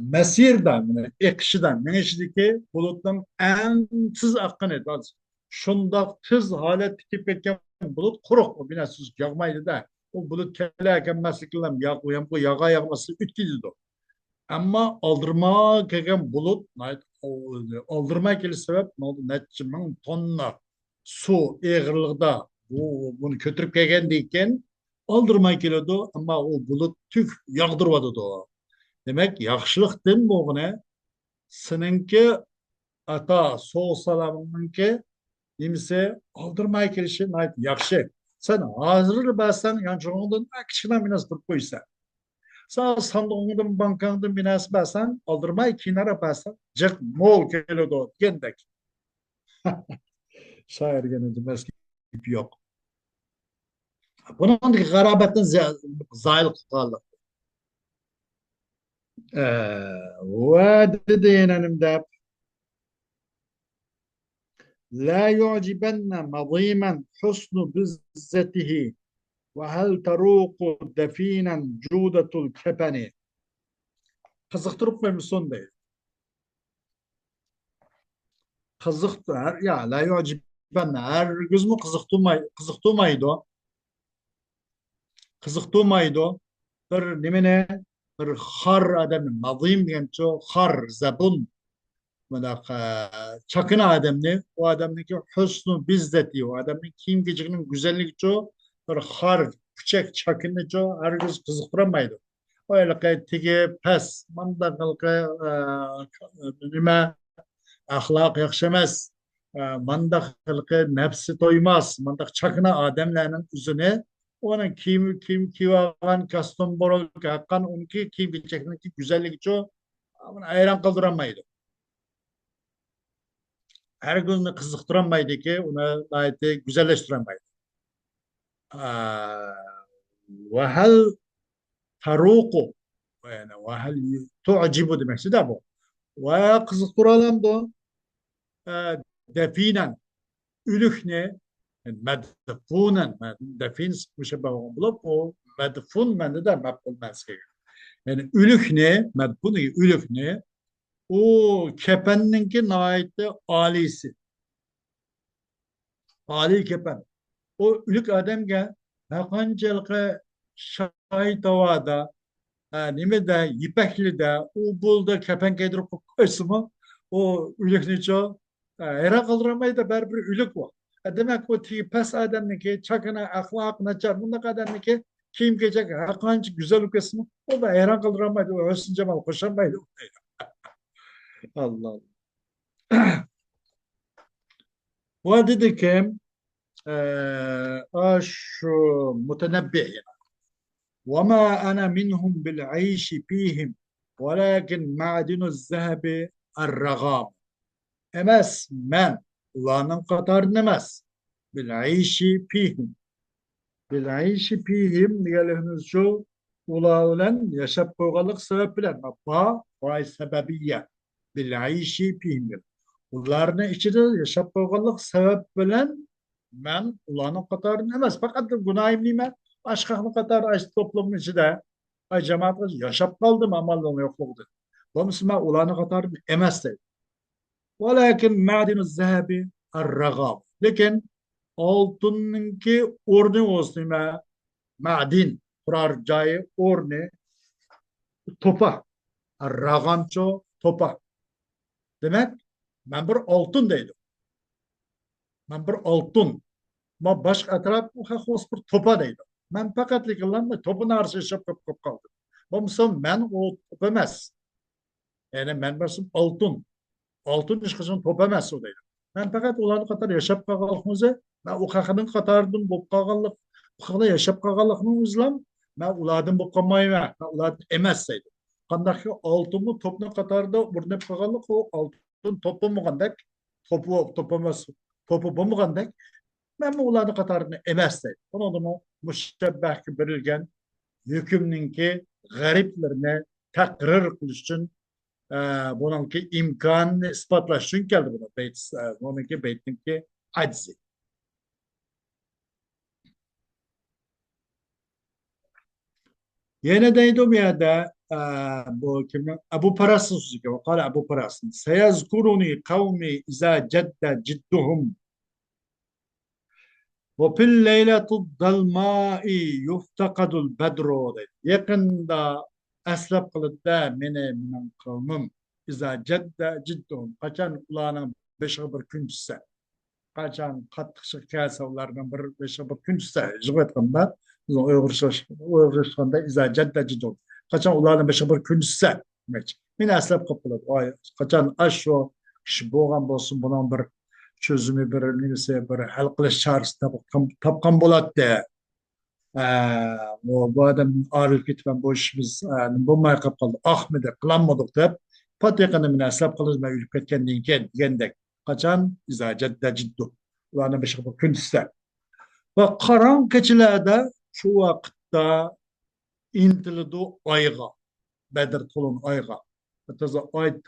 Mesirden, ekşiden, menişdeki bulutun en tız akın et. Şunda tız halet tikip etken bulut kuruk o bina sus yağmaydı da. O bulut kellerken mesleklerim bu yağa yağması ütküydü. Ama aldırma kegen bulut, aldırma keli sebep ne oldu? Netçimin tonla su eğrilikte bunu kötürüp kegen deyken aldırma keliyordu ama o bulut tük yağdırmadı da o. Demek yaxşılıktın boğune seninki ata soğuk salamınınki imse aldırmay kelişi nayt yaxşı. Sen hazır basan yançonundan akışına minas tutup koysan. Sağ sandığından bankandan minas basan aldırmay kinara basan cık mol geliyor da gendek. Şair gene demez ki yok. Bunun garabetin zayıl kaldı. Ve dediğin de لا يعجبن مضيما حسن بزته وهل تروق دفينا جودة الكبن kızıktırıp mı değil. Kızıktı ya la yu'ciben her göz mü kızıktırmaydı o. Kızıktırmaydı o. Bir nimene bir har adamın nazim diyen çok har zabun çakın adamını o adamdaki husnu bizzeti o adamın kim gecikinin güzellik çok bir har küçük çakını çok herkes kızıktıramaydı. Öyle ki tigi pes manda kılkı nime ahlak yakşamaz manda kılkı nefsi doymaz manda çakına adamlarının üzerine onun kim kivagan kastom borol kakkan onki kim gecikinin güzellik çok ayran kaldıramaydı. Her gün kızıktıramaydı ki onu gayet güzelleştiremaydı. Ve hel taruku yani ve hel tu'cibu demek de bu. Ve kızıktıralım da definen ülük ne? Yani medfunen defin müşebbe bulup o medfun bende de mebul meske. Yani ülük ne? Medfun ülük ne? O kepenninki naite alisi. Ali kepen. O ülük ademge hakancelke şahitavada nime de yipekli de o bulda kepenk edip koysumu o ülük niço era kaldıramayı da ber bir ülük var. Demek o ti pes adem ki çakına ahlak naçar bunda kadar ki kim geçecek hakancı güzel ülkesini o da era kaldıramaydı o Hüsnü Cemal koşamaydı. Allah Allah. Bu dedi ki şu mutenebbi وما أنا منهم بالعيش فيهم ولكن معدن الذهب الرغام emez men ulanın katarın emez bil'ayşi fihim bil'ayşi fihim diyeleriniz şu ula ulan yaşap koygalık sebep bilen fay sebebiye bil'ayşi fihim ularını içinde yaşap koygalık sebep bilen men ulanın katarın emez fakat günahim nime başka kadar aç toplumun içinde ay cemaat yaşap kaldım amallığın yokluğudur. Bu Müslüman ulanı kadar emez de. Velakin ma'dinu zehebi ar-ragab. Lekin altınınki ornu olsun ma'din kurar cayı ornu topa. Ar-ragamço topa. Demek ben bir altın deydim. Ben bir altın. Ma başka taraf hos bir topa deydim. Ben fakat yıkılan topun arşı yaşap kop kaldım. Bu Müslüman ben o top emez. Yani ben başım altın. Altın iş kızın top emez o deydim. Ben fakat ulanı kadar yaşap kalkmazı Ben o kakının katardım, bu kakallık, bu kakada yaşap kakallıkның uzlam, ben uladım bu kamayım, ben uladım emezseydim. Kandaki altımı toplu katarda, burada kakallık o altın topu mu kandak, topumuz, topu bu mu kandak, ben bu uladı katarını emezseydim. Onu da mı müştebbeh ki verilgen hükümninki gariplerine takrir kılış için bununki imkanını ispatlaş için geldi buna. Bununki beytinki aczi. Yine deydim ya da bu kimin? Ebu Paras'ın sözü ki. Kale Ebu Paras'ın. Seyezkuruni kavmi izâ cedde cidduhum ve fil leyletu dalmai yuftakadul bedru dedi. Yakında eslep kılıp da benim kavmim izâ cedde cidduhum. Kaçan kulağının beşi bir küncüse. Kaçan katlıkçı kâsavlarının bir beşi bir küncüse. Jıvetkanlar. Uygurşanda izâ cedde cidduhum. Kaçan kulağının beşi bir küncüse. Mine eslep kapılıp. Kaçan aşo kişi boğan bolsun bunun bir çözümü bir nimse bir hal kılış çaresi tapkan boladı. Bu adam arif gitmen bu işimiz bulmaya kapıldı. Ahmet'e kılanmadık deyip patikini münasip kılızma ülüp ketkenliğin gendek. Kaçan izacette ciddu. Ulanı bir şey bu kündüste. Ve karan keçilerde şu vakitte intildi ayga. Bedir tulun ayga. Taza ay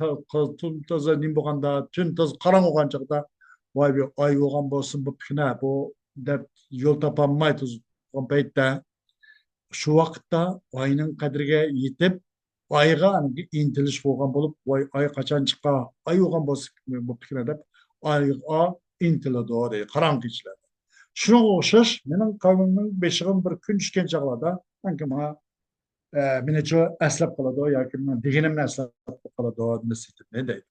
tun taza nim bolganda tün taz karan olgan çağda vay bir ay olgan bolsun bu pikne bu dep yol tapanmay tuz o beytte şu vaqtda ayının qadriga yetip ayga intilish bo'lgan bo'lib voy ay qachon chiqa ay olgan bo'lsa bu fikr deb ayga intiladi deydi qarang'i kechlarda shunga o'xshash mening qavmimning beshig'im bir kun tushgan chog'larda balki man menicha aslab qoladi yoki man deganimni aslab qoladi ne deydi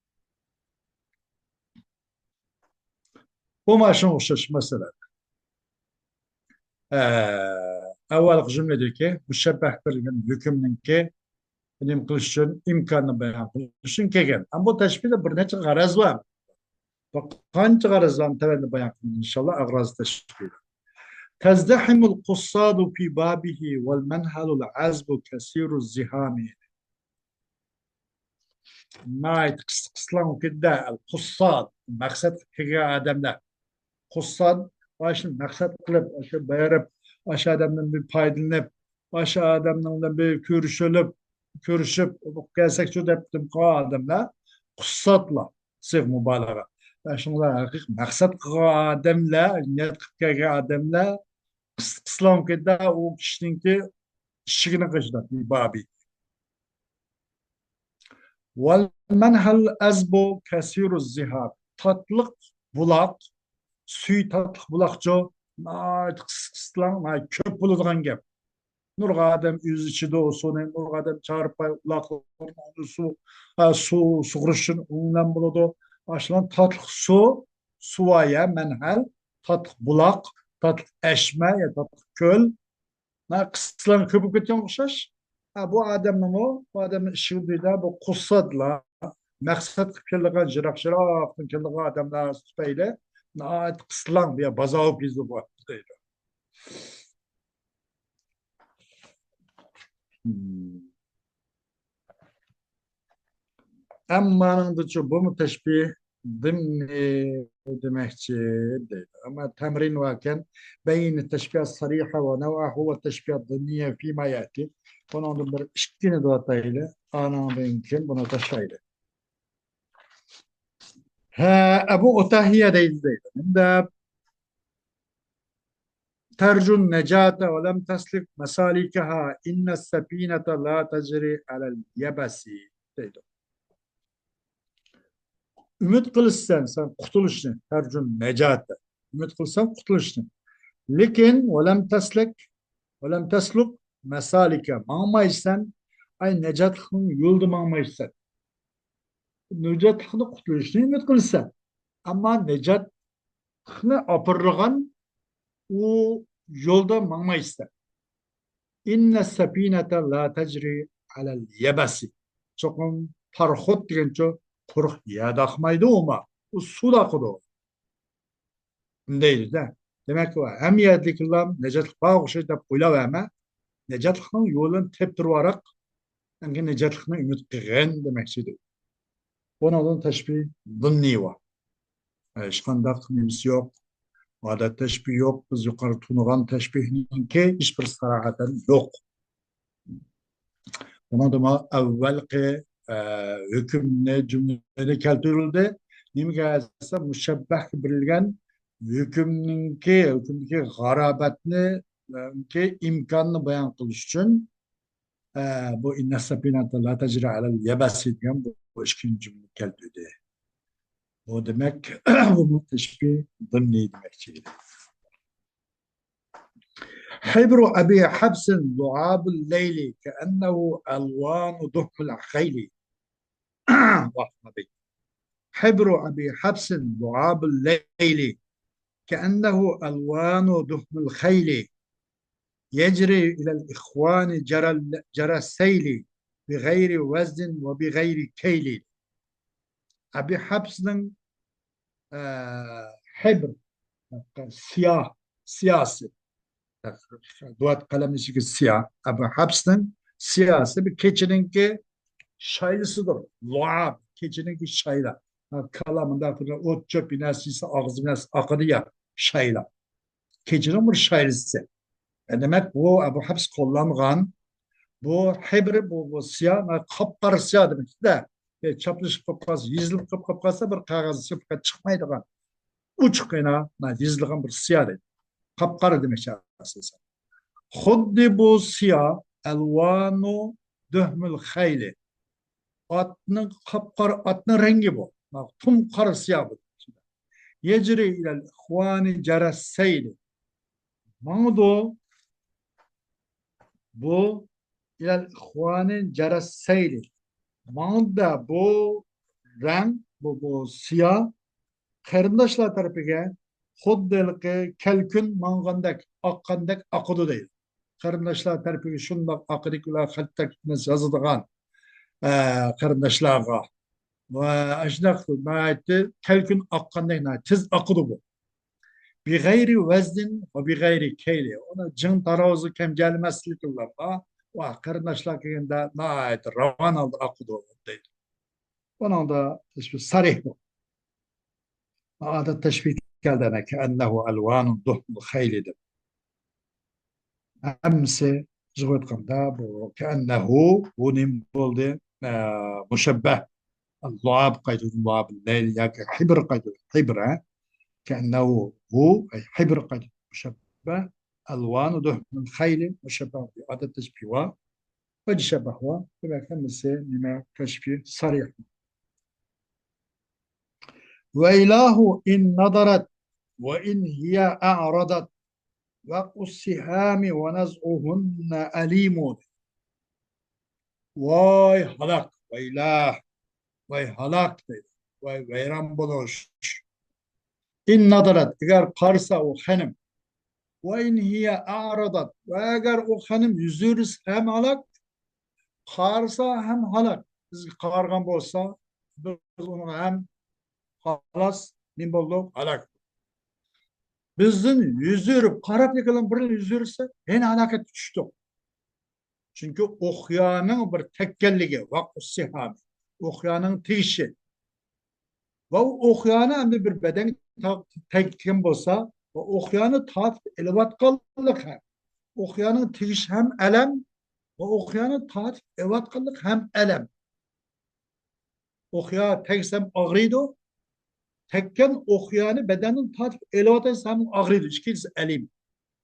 bu mana shunga o'xshash masala avvalgi jumladagi mushabbah qilingan hukmninki bilim qilish uchun imkonni bayon qilish uchun kelgan. Ammo bu tashbihda bir necha g'araz bor. Qancha g'arazlarni tavanni bayon qilamiz inshaalloh ag'roz tashbih. تزدحم القصاد في بابه والمنهل العذب كثير الزحام ما قصلان كده القصاد مقصد كده آدمler قصاد başın maksat kılıp aşı bayarıp aşı adamdan bir paydalanıp aşı adamdan bir görüşüp gelsek şu deptim kığa adamla kussatla sırf mübalağa. Şunlar hakik maksat kığa adamla niyet kığa adamla kıslam keda o kişinin ki şıkını kaçırdı bir babi. Vel menhel azbu kesiru zihab. Tatlık bulak suy tatlık bulakçı kıslan köp buladigan gap. Nurga adam yüz içide olsun, nurga adam çarpay ulaklarını su suguruşun ondan buladı. Aşılan tatlık suvaya menhel, tatlık bulak, tatlık eşme ya tatlık köl. Kıslan köpüp ketken okşaş. Bu adamın bu adamın işi değil bu kussadla maksat kellegan jirak kellegan adamlar süpeyle kıslan diye bazağı bizi bu deydi. Ammanın dışı bu mu teşbih ضمن demekçi değil. Ama temrin varken beyin teşbih sarıha ve nev'a huve teşbih ضمنية فيما يأتي. Bunun bir işkini doğatayla ana benkin buna taşayla. Ebu Utahiye değil. Hem ترجو النجاة ولم تسلك مسالكها إن السفينة لا تجري على اليبس deydi. Ümit kılırsan sen kurtuluşsun. Tercün necate. Ümit kılırsan kurtuluşsun. Lekin velem tesluk mesalike. Mağmaysan ay necatın yolda mağmaysan. Necatını kurtuluşunu ümit kılırsan. Ama necatını apırırgan o yolda mağmaysan. İnne sepinete la tecri alel yebesi. Çokum parhut degenço kuruk yadakmaydı ama o suda kudu. Değil de. Demek ki hem yerdikler necatlık bağ şey de kuyla verme. Necatlıkın yolun tep durvarak yani necatlıkını ümit kıgın demek şeydi. Onun teşbih zımni var. Şkandak nimsi yok. Vada teşbih yok. Biz yukarı tunulan teşbihinin ki hiçbir sarahaten yok. Ona da evvelki hükümle cümleleri keltirildi. Nime gelse müşebbeh bilgen hükümdeki garabetini ki imkanını bayan kılış için bu inne sabinata la tecri alel yebesi diyen bu işkin cümle keltirdi. O demek bu teşbih zımni demek. حبر أبي حبس لعاب الليل كأنه ألوان ضحى الخيل. حبر أبي حبس لعاب الليل كأنه ألوان دهم الخيل يجري إلى الإخوان جرى السيل بغير وزن وبغير كيل. أبي حبس حبر سياه سياسي دوات قلم نشيك السياه أبي حبس siyasi bir keçinin ki şaylısıdır. Luab, keçinin ki şayla. Kalamında ot çöp inersiyse ağzına akıdı ya şayla. Keçinin bir şaylısı. Demek bu Ebu Habs kullanılan bu hebri bu siyah kapkara siyah demek de çaplışıp kapkası yüzlük kapkası bir kağız çıkıp çıkmaydı kan. Uç kıyına yüzlüğün bir siyah dedi. Kapkara demek aslında. Huddi bu siyah elvanu dühmül hayli. Atının kapkara atının rengi bu. Bak tüm kara siyah bu. Yecri ilel ihvani ceresseyli. Mağdu bu ilel ihvani ceresseyli. Mağda bu renk bu siyah karındaşlar tarafıga xuddi kelkün mangandek akkandek akıdı değil. Karındaşlar tarafıga şundak akıdıklar hattak yazıdığan karındaşlarga ve aşnak maati kelkün akkandek tiz akıdı bu. Bir gayri veznin ve bir gayri keyli. Ona cın taravuzı kem gelmezlik yıllarda ve karındaşlar keginde naayet ravan aldı akıdı değil. Onun da işte sarih bu. هذا التشبيه كذا كأنه ألوان ضحى الخيل أمس زغوت قنداب وكأنه ونمبولد مشبه اللعاب قيد اللعاب الليل ياك حبر قيد حبر كأنه هو أي حبر قيد مشبه ألوان ضحى الخيل مشبه هذا التشبيه وجشبه هو كما كان لما تشبيه صريح وإله إن نظرت وإن هي أعرضت وقع السهام ونزعهن أليم. Vay halak, vaylah, vay halak dedi. Vay veyran buluş. İn nadarat, eğer karsa o hanım. Ve in hiye a'radat. Ve eğer o hanım yüzürüz hem halak, karsa hem halak. Biz kargan bolsa, biz onu hem halas, nim bulduk, halak. Bizim yüzürüp, karap yakalan bir yüzürse, en halaket düştü. Çünkü okyanın bir tekkelligi, vakıf sihami, okyanın tişi. Ve okyanı hem de bir beden tekkim olsa, ve okyanı tat elevat kallık hem. Okyanın tiş hem elem, ve okyanı tat elevat kallık hem elem. Okya teksem ağrıydı, tekken okyanı bedenin tat elevat hem ağrıydı. İkisi elim.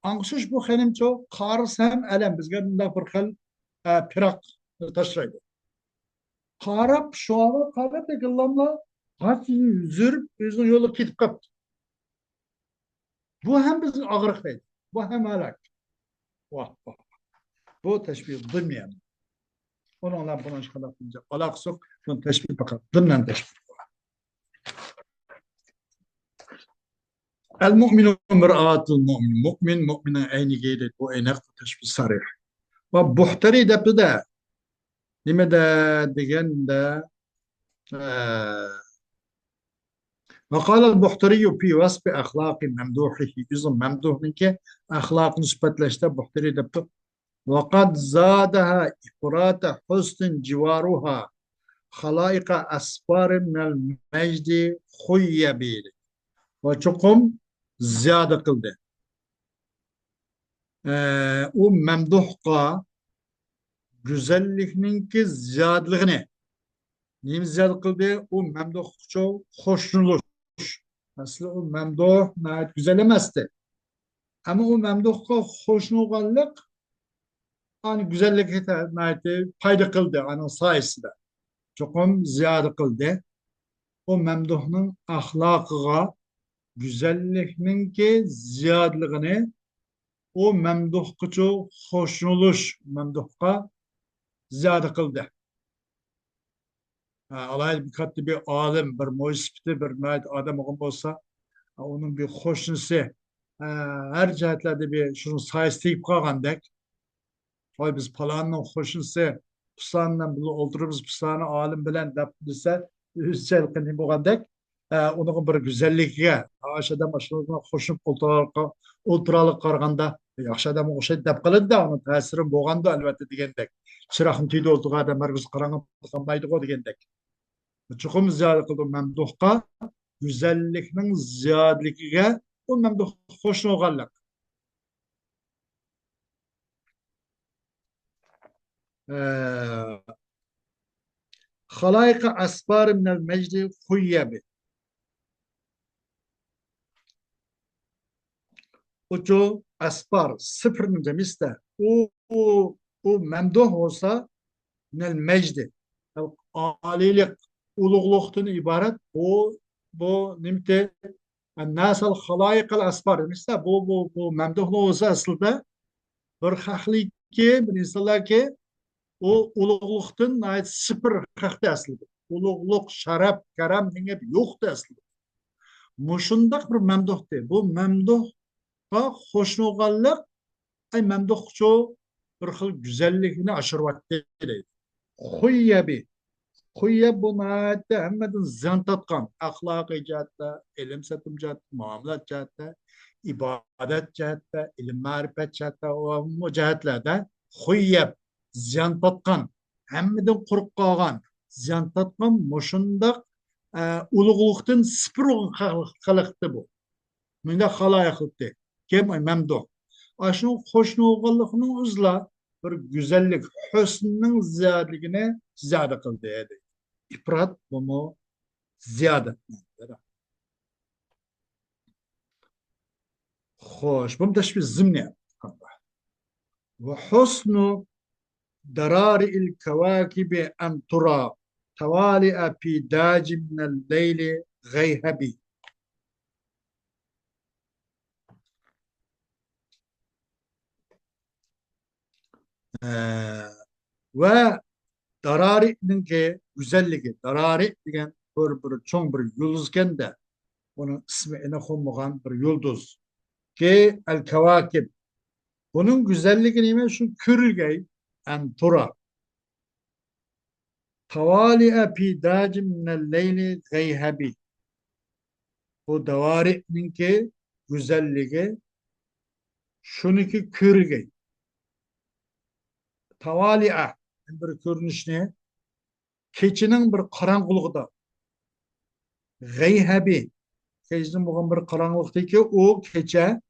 Anksız bu benim çok karıs hem elem. Biz geldiğinde fırkal pirak taşırdı. Karab şu an karab da kıllamla hafif zürüp bizim yolu kitip kaptı. Bu hem bizim ağırlıktaydı. Bu hem alak. Vah vah. Bu teşbih bilmeyen. Onunla buna şkalapınca alak sok. Şunu teşbih bakar. Dımlen teşbih. El mu'minu mir'atul mu'min. Mu'min mu'minin aynı geydet. Bu aynak teşbih sarih. Ve buhtari de de nime de degen de وقال البحتري في وصف أخلاق ممدوحه إذن ممدوح منك أخلاق نسبة لشتا بحتري دبت وقد زادها إفراط حسن جوارها خلائق أسفار من المجد خيبيل وچقم زيادة قلده o memduhqa güzellikninki ziyadlığını neyim ziyad kıldı o memduh çok hoşnuluş aslında o memduh nayet güzel emezdi ama o memduhqa hoşnuluk hani güzellik nayet payda kıldı onun sayesinde çokum ziyade kıldı o memduhnun ahlakıga güzellikninki ziyadlığını o memduhqa çok hoşnuluş memduhqa ziyade kıldı. Alaylı bir katlı bir alim, bir muhissipti, bir nait adam olsa, onun bir hoşnusu, her cihetlerde bir şunu sayesteyip kalgandak. Oy biz palanın hoşnusu, pusanla bunu oldururuz, pusanı alim bilen dese, yüz çelkini boğandak. Onun bir güzelliğe, aşağıda başına hoşnup oturalık karganda, aşağıda mı hoşnup dep kılıdı da, onun tesirin boğanda elbette digendek. Çırağın tüydü olduğu adamlar biz karanlık kalmaydı o digendek. Çukum ziyade kıldım memduhka güzellikinin ziyadeliğine o memduh hoşuna oğallak. Halayka asbar minel mecdi huyyebi. O çoğu asbar sıfırın demişse o memduh olsa minel mecdi. Alilik ulugluktan ibaret bu nimte nasıl halayka asbar demişse bu memduhlu olsa aslında bir hakliki bir insanlar ki o ulug'luqdan sıfır haqda aslida ulug'luq sharaf karam degan yo'qdi aslida mushundaq bir mamduhdi bu mamduhga xo'shno'g'anliq ay mamduhcho bir xil go'zallikni oshiryapti deydi xuyabi xuyab bu nihoyatda hammadan zan tortgan axloqiy jihatda ilm satim jihatda muomalat jihatda ibodat jihatda ilm ma'rifat jihatda va bu jihatlarda xuyab ziyon tortgan hammadan quruq qolgan ziyon tortgan mushundoq ulug'liqdan sifir xalqdi bu bunda haloyiqdi kim mamduh shu qo'shno'g'illikni o'zla bir go'zallik husnning ziyodligini ziyoda qildi dedi ifrat bunu ziyoda xo'sh bu tashbih zimni وحسن دراري الكواكب أن ترى توالئ في داج من الليل غيهبي ve darari'nin ki güzelliği darari degan bir çoğun bir yulduzken de onun ismi ene konmagan bir yıldız ki el kevakib bunun güzelliği neymiş şu kürülgey en tura tavali'e fi dacim minel leyli gayhabi bu davari'nin ki güzelliği şununki kürülgey tavali'e bir görünüş ne keçinin bir karanlıkta gayhabi keçinin bugün bir karanlıktaki o keçe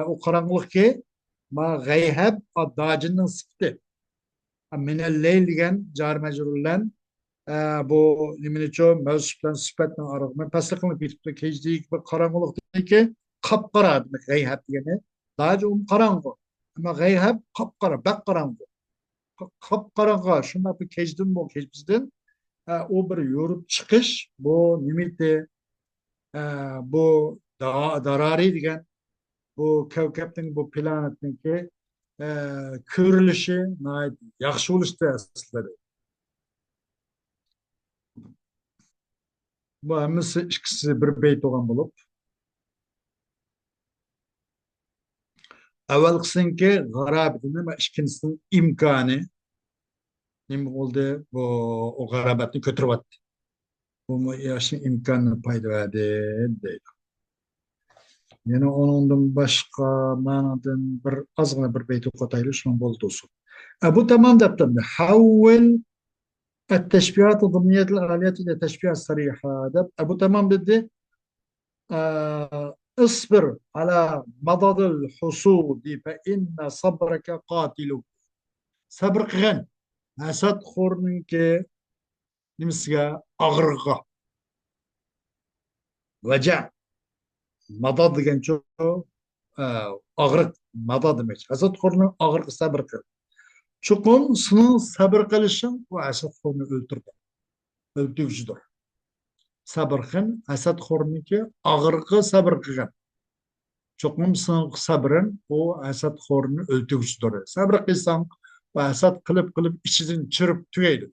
o karanlık ki ma gayhab adacının sıktı minel leyl degan jar majrurlan bu nimani cho mavsuf bilan sifatning arog'ini paslik qilib ketibdi kechlik bir qorong'ulikdagi qop qora g'ayhab degani daj u qorong'u ammo g'ayhab qop qora baq qorong'u qop qorong'u shundoq bir kechdan bu kech bizdan u bir yurib chiqish bu nimati bu darari degan bu kavkabning bu planetniki ko'rilishi yaxshi bo'lishdi aslida bu hammasi ikkisi bir beyt bo'lgan bo'lib avvalgisinki g'arabitini va ikkinchisining imkoni nima bo'ldi bu o g'arabatni ko'taryapti Bu yaşın imkanını payda verdi deydi. Yani onundan başka manadan bir azgına bir beyti okutaylı şunun bol olsun. Bu tamam deptem. Havvel التشبيهات ضمنية الآليات إلى تشبيه صريحة ده أبو تمام بدي اصبر على مضض الحصول فإن صبرك قاتل صبر غن حسد خورنك نمسك أغرق وجع مضض جنشو أغرق مضض مش حسد خورنك أغرق صبر قل شكون سنın sabır kılışın bu hasad xorunu öldürdü. Öldürücüdür. Sabır kın hasad xorniki ağırgı sabır kılgan. Çokmum sınıf sabrın o hasad xorunu öldürücüdür. Sabır kılsan bu hasad kılıp içinin çırıp tüyeydi.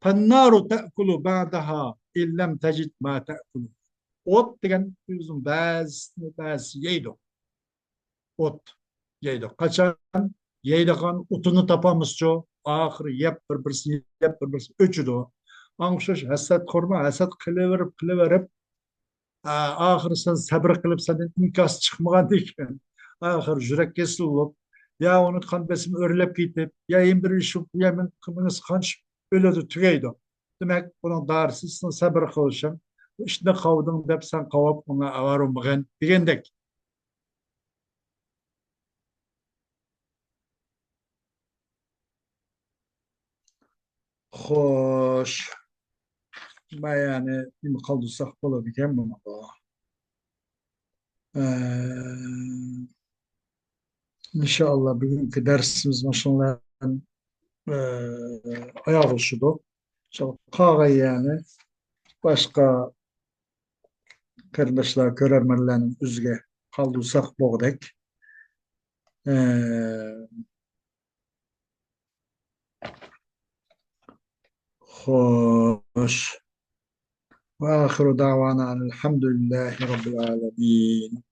Pannaru te'kulu ba'daha illem tecid ma te'kulu. Ot degen yüzün bazı yeydi. Ot yeydi. Kaçan yeydigan utunu tapamızço. Ahır yep bir yep bir öçüdü o. Anşoş hasad korma hasad kılıverip ahır sen sabır kılıp senden inkas çıkmagan diken. Ahır jürek kesil olup ya onu kan besim örülep gitip ya en bir iş ya men kımınız kanç ölüdü tügeydi. Demek bunun darısısın sabır kılışın. İşte kavdın dep sen kavap ona avarım bugün digendek. Hoş. Yani bir kaldırsak bulabilir bunu da. Ee, inşallah bugünkü dersimiz maşallah e, ayağı oluşudu. İnşallah kağay yani başka kardeşler, görermenlerin üzge kaldırsak boğdek. Ee, hoş. Ve ahiru davana elhamdülillahi rabbil alemin.